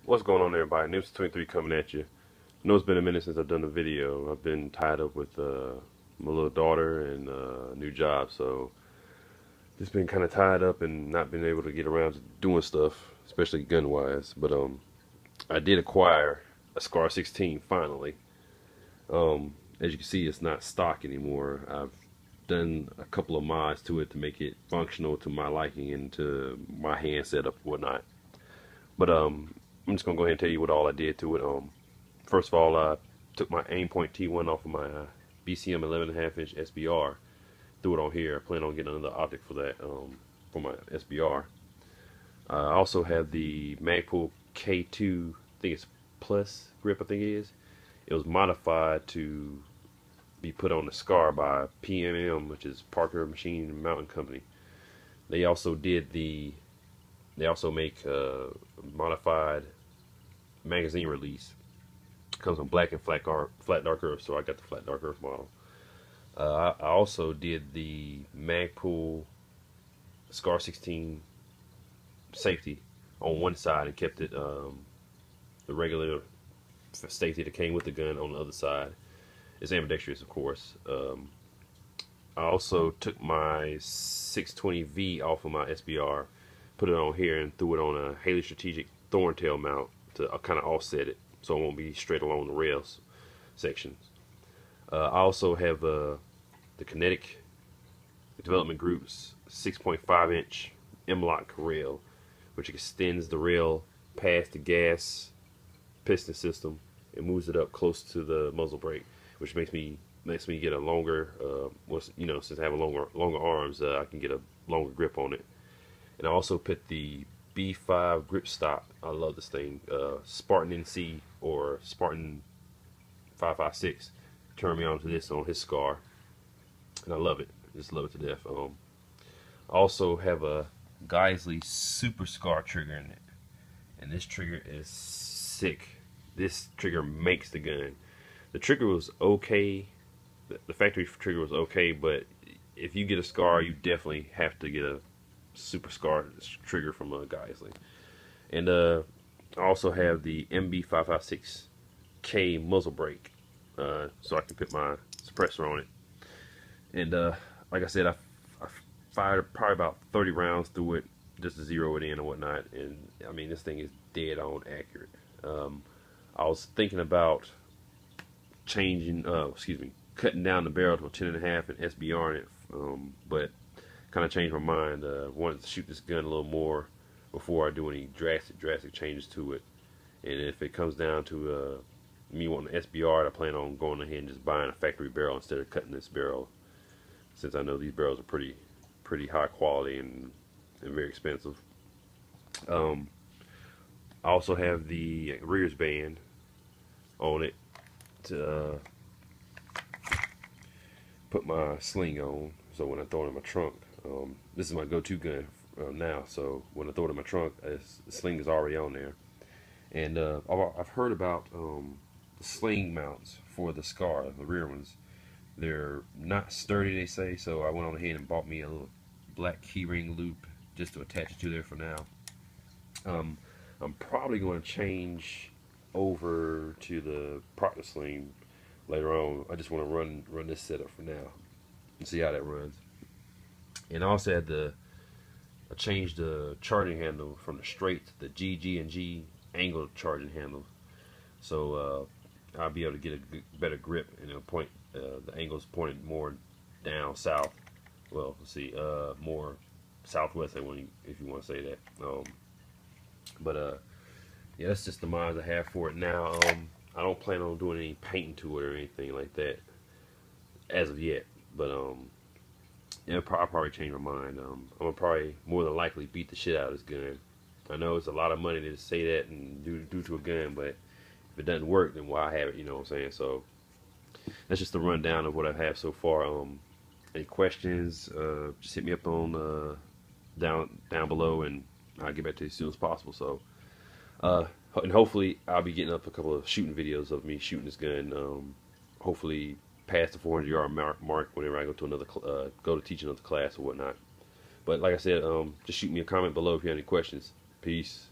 What's going on, everybody? Nips 23 coming at you. I know it's been a minute since I've done a video. I've been tied up with my little daughter and a new job, so just been kind of tied up and not been able to get around to doing stuff, especially gun-wise. But I did acquire a Scar 16 finally. As you can see, it's not stock anymore. I've done a couple of mods to it to make it functional to my liking and to my hand setup and whatnot. But I'm just gonna go ahead and tell you what all I did to it. First of all, I took my Aimpoint T1 off of my BCM 11.5-inch SBR, threw it on here. I plan on getting another optic for that for my SBR. I also have the Magpul K2, I think it's Plus grip, I think it is. It was modified to be put on the Scar by PMM, which is Parker Machine and Mountain Company. They also did the They also make modified magazine release. It comes on black and flat dark earth, so I got the flat dark earth model. I also did the Magpul Scar 16 safety on one side and kept it the regular safety that came with the gun on the other side. It's ambidextrous, of course. I also took my 620V off of my SBR, put it on here, and threw it on a Haley Strategic Thorntail mount to kind of offset it so it won't be straight along the rails sections. I also have the Kinetic Development Group's 6.5-inch M-LOK rail, which extends the rail past the gas piston system and moves it up close to the muzzle brake, which makes me get a longer, since I have a longer arms, I can get a longer grip on it. And I also put the B5 grip stop. I love this thing. Spartan NC or Spartan 556 turned me on to this on his Scar, and I love it. Just love it to death. I also have a Geisley Super Scar trigger in it, and this trigger is sick. This trigger makes the gun. The trigger was okay. The factory trigger was okay, but if you get a Scar, you definitely have to get a Super Scar trigger from Geisley. And I also have the MB556K muzzle brake, so I can put my suppressor on it. And like I said, I fired probably about 30 rounds through it just to zero it in and whatnot. And I mean, this thing is dead on accurate. I was thinking about cutting down the barrel to a 10.5 and SBR in it, but kind of changed my mind. Wanted to shoot this gun a little more before I do any drastic changes to it. And if it comes down to me wanting an SBR, I plan on going ahead and just buying a factory barrel instead of cutting this barrel, since I know these barrels are pretty high quality and very expensive. I also have the rears band on it to put my sling on, so when I throw it in my trunk, this is my go-to gun now, so when I throw it in my trunk, the sling is already on there. And I've heard about the sling mounts for the Scar, the rear ones. They're not sturdy, they say, so I went on ahead and bought me a little black keyring loop just to attach it to there for now. I'm probably going to change over to the Proctor sling later on. I just want to run this setup for now and see how that runs. And I also had I changed the charging handle from the straight to the G angled charging handle, so I'll be able to get a better grip, and it'll point the angle's pointed more down south. Well, let's see, more southwest, if you want to say that. Yeah, that's just the mods I have for it now. I don't plan on doing any painting to it or anything like that as of yet, but yeah, I'll probably change my mind. I'm gonna probably more than likely beat the shit out of this gun. I know it's a lot of money to say that and do to a gun, but if it doesn't work, then why have it? You know what I'm saying? So that's just the rundown of what I have so far. Any questions? Just hit me up on down below, and I'll get back to you as soon as possible. So, and hopefully I'll be getting up a couple of shooting videos of me shooting this gun. Hopefully past the 400-yard mark whenever I go to teach another class or whatnot. But like I said, just shoot me a comment below if you have any questions. Peace.